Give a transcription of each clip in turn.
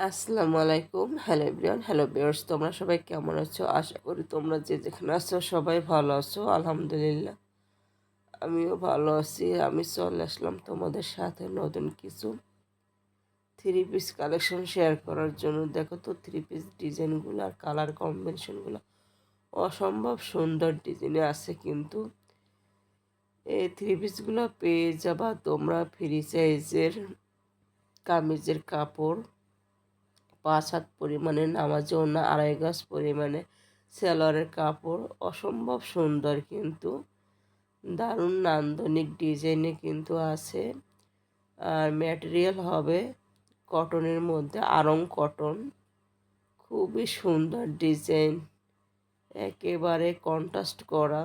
আসসালামু আলাইকুম। Hello everyone, hello viewers, তোমরা সবাই কেমন আছো? আশা করি তোমরা যে যেখানে আছো সবাই ভালো আছো। আলহামদুলিল্লাহ আমিও ভালো আছি। আমি চলে আসলাম তোমাদের সাথে নতুন কিছু থ্রি পিস কালেকশন শেয়ার করার জন্য। দেখো তো থ্রি পিস ডিজাইনগুলো আর কালার কম্বিনেশনগুলো অসম্ভব সুন্দর ডিজাইনে আছে। কিন্তু এই থ্রি পিসগুলো পেয়ে যাবা তোমরা ফ্রি সাইজের কামিজের কাপড়, 5 হাত পরিমাণে, নামাজে ওড়না 2.5 গজ পরিমাণে, সালোয়ারের কাপড় অসম্ভব সুন্দর, কিন্তু দারুণ নান্দনিক ডিজাইনে কিন্তু আছে। আর ম্যাটেরিয়াল হবে কটনের মধ্যে, আড়ং কটন। খুবই সুন্দর ডিজাইন, একেবারে কন্ট্রাস্ট করা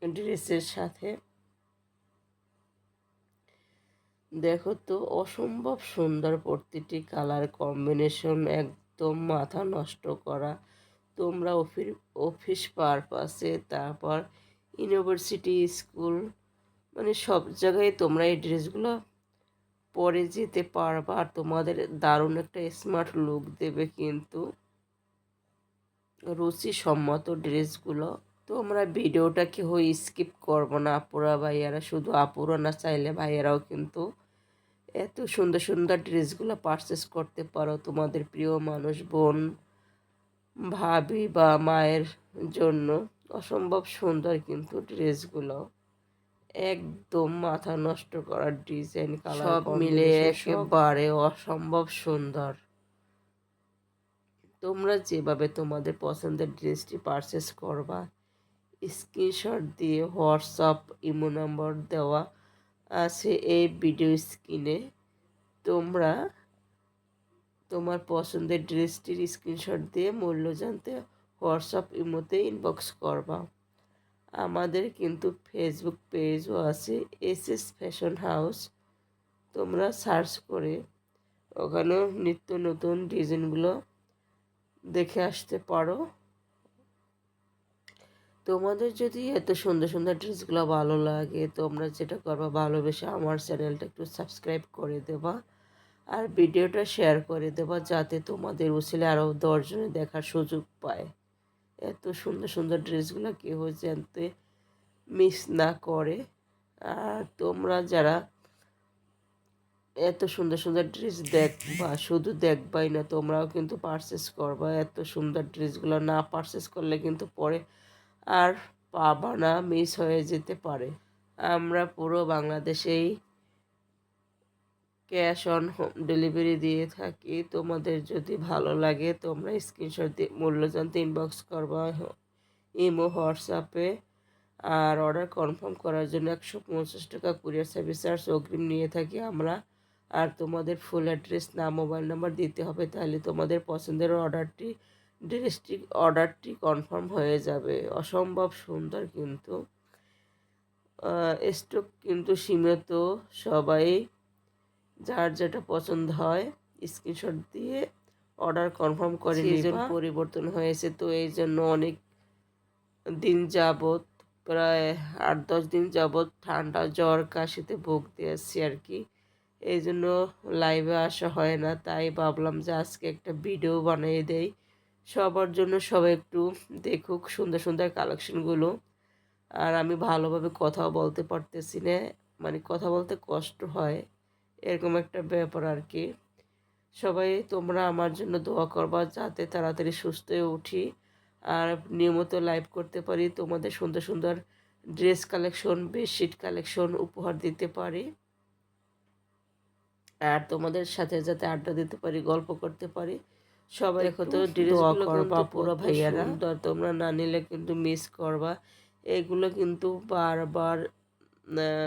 ড্রেসের সাথে। দেখো তো অসম্ভব সুন্দর, প্রতিটি কালার কম্বিনেশন একদম মাথা নষ্ট করা। তোমরা অফিস পারপাসে, তারপর ইউনিভার্সিটি, স্কুল, মানে সব জায়গায় তোমরা এই ড্রেসগুলো পরে যেতে পারবা। আর তোমাদের দারুণ একটা স্মার্ট লুক দেবে কিন্তু রুচিসম্মত ড্রেসগুলো। তোমরা ভিডিওটা কেউ স্কিপ করবো না আপুরা ভাইয়ারা, শুধু আপুরা না, চাইলে ভাইয়ারাও কিন্তু এত সুন্দর সুন্দর ড্রেসগুলো পারচেস করতে পারো তোমাদের প্রিয় মানুষ, বোন, ভাবি বা মায়ের জন্য। অসম্ভব সুন্দর কিন্তু ড্রেসগুলো, একদম মাথা নষ্ট করার ডিজাইন, কালার সব মিলে একেবারে অসম্ভব সুন্দর। তোমরা যেভাবে তোমাদের পছন্দের ড্রেসটি পারচেস করবা, স্ক্রিনশট দিয়ে হোয়াটসঅ্যাপ ইমো নাম্বার দেওয়া আছে এই ভিডিও স্ক্রিনে। তোমরা তোমার পছন্দের ড্রেসটির স্ক্রিনশট দিয়ে মূল্য জানতে হোয়াটসঅ্যাপ ইমোতে ইনবক্স করবা। আমাদের কিন্তু ফেসবুক পেজও আছে, এসএস ফ্যাশন হাউস। তোমরা সার্চ করে ওখানেও নিত্য নতুন ডিজাইনগুলো দেখে আসতে পারো। তোমাদের যদি এত সুন্দর সুন্দর ড্রেসগুলো ভালো লাগে, তোমরা যেটা করবা, ভালোবেসে আমার চ্যানেলটা একটু সাবস্ক্রাইব করে দেবা আর ভিডিওটা শেয়ার করে দেবা, যাতে তোমাদের উচিলে আরও 10 জনে দেখার সুযোগ পায়। এত সুন্দর সুন্দর ড্রেসগুলো কেউ জানতে মিস না করে। আর তোমরা যারা এত সুন্দর সুন্দর ড্রেস দেখবা, শুধু দেখবাই না, তোমরাও কিন্তু পারচেস করবা। এত সুন্দর ড্রেসগুলো না পারচেস করলে কিন্তু পরে আর পাবা না, মিস হয়ে যেতে পারে। আমরা পুরো বাংলাদেশেই ক্যাশ অন হোম ডেলিভারি দিয়ে থাকি। তোমাদের যদি ভালো লাগে তোমরা স্ক্রিনশট দিয়ে মূল্য জানতে ইনবক্স করবা ইমো, হোয়াটসঅ্যাপে। আর অর্ডার কনফার্ম করার জন্য 150 টাকা কুরিয়ার সার্ভিস চার্জ অগ্রিম নিয়ে থাকি আমরা। আর তোমাদের ফুল অ্যাড্রেস, নাম, মোবাইল নাম্বার দিতে হবে, তাহলে তোমাদের পছন্দের অর্ডারটি কনফার্ম হয়ে যাবে। অসম্ভব সুন্দর কিন্তু স্টক কিন্তু সীমিত। সবাই যার যেটা পছন্দ হয় স্ক্রিনশট দিয়ে অর্ডার কনফার্ম করে নিবা। সিজন পরিবর্তন হয়েছে তো এই জন্য অনেক দিন যাবত, প্রায় 8-10 দিন যাবত ঠান্ডা, জ্বর, কাশিতে ভুগতে আসছি আর কি। এই জন্য লাইভে আসা হয় না, তাই ভাবলাম যে আজকে একটা ভিডিও বানিয়ে দেই সবার জন্য, সবাই একটু দেখুক সুন্দর সুন্দর কালেকশনগুলো। আর আমি ভালোভাবে কথাও বলতে পারতেছি না, মানে কথা বলতে কষ্ট হয়, এরকম একটা ব্যাপার আর কি। সবাই তোমরা আমার জন্য দোয়া করবা যাতে তাড়াতাড়ি সুস্থ হয়ে উঠি আর নিয়মিত লাইভ করতে পারি, তোমাদের সুন্দর সুন্দর ড্রেস কালেকশন, বেডশিট কালেকশন উপহার দিতে পারি, আর তোমাদের সাথে যাতে আড্ডা দিতে পারি, গল্প করতে পারি। সবাই দেখো তো দোয়া করবা পুরো ভাইয়ারা, তোমরা না নিলে কিন্তু মিস করবা। এগুলো কিন্তু বারবার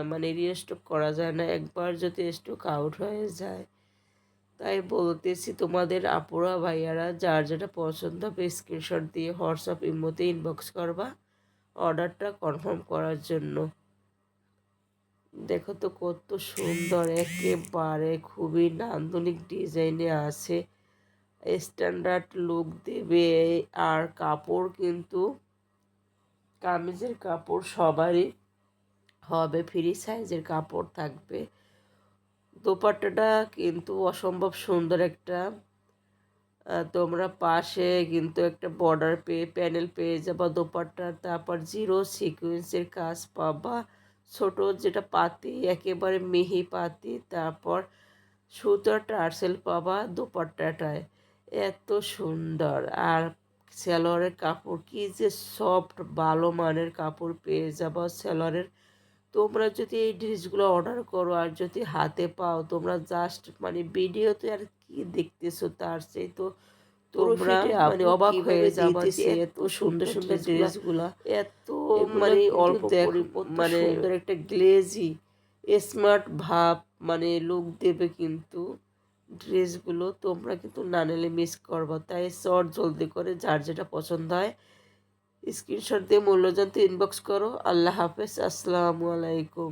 মানে রিস্টক করা যায় না, একবার যদি স্টক আউট হয়ে যায়। তাই বলতেছি তোমাদের আপুরা ভাইয়ারা, যার যেটা পছন্দ হবে স্ক্রিনশট দিয়ে হোয়াটসঅ্যাপ ইমোতে ইনবক্স করবা অর্ডারটা কনফার্ম করার জন্য। দেখো তো কত সুন্দর, একেবারে খুবই নান্দনিক ডিজাইনে আছে, স্ট্যান্ডার্ড লুক দেবে। আর কাপড় কিন্তু কামিজের কাপড় সবারই হবে, ফ্রি সাইজের কাপড় থাকবে। দোপাট্টাটা কিন্তু অসম্ভব সুন্দর একটা তোমরা পাশে কিন্তু একটা বর্ডার প্যানেল পেয়ে যাবা দোপাট্টার, তারপর জিরো সিকোয়েন্সের কাজ পাবা, ছোট যেটা পাতি একেবারে মিহি পাতি, তারপর সুতার টার্সেল পাবা দোপাট্টাটায়। এত সুন্দর। আর সালোয়ারের কাপড় কি যে সফট, ভালো মানের কাপড় পেয়ে যাবা সালোয়ারের। তোমরা যদি এই ড্রেসগুলো অর্ডার করো আর যদি হাতে পাও, তোমরা জাস্ট মানে ভিডিওতে আর কি দেখতেছো তার চেয়ে তো তোমরা মানে অবাক হয়ে যাবা যে এত সুন্দর সুন্দর ড্রেসগুলা, এত মানে অল্প মানে সুন্দর একটা গ্লেজি স্মার্ট ভাব মানে লুক দেবে কিন্তু ড্রেসগুলো। তোমরা কিন্তু না নিলে মিস করবো, তাই শর্ট জলদি করে যার যেটা পছন্দ হয় স্ক্রিনশট দিয়ে মূল্য জানতে ইনবক্স করো। আল্লাহ হাফেজ, আসসালামু আলাইকুম।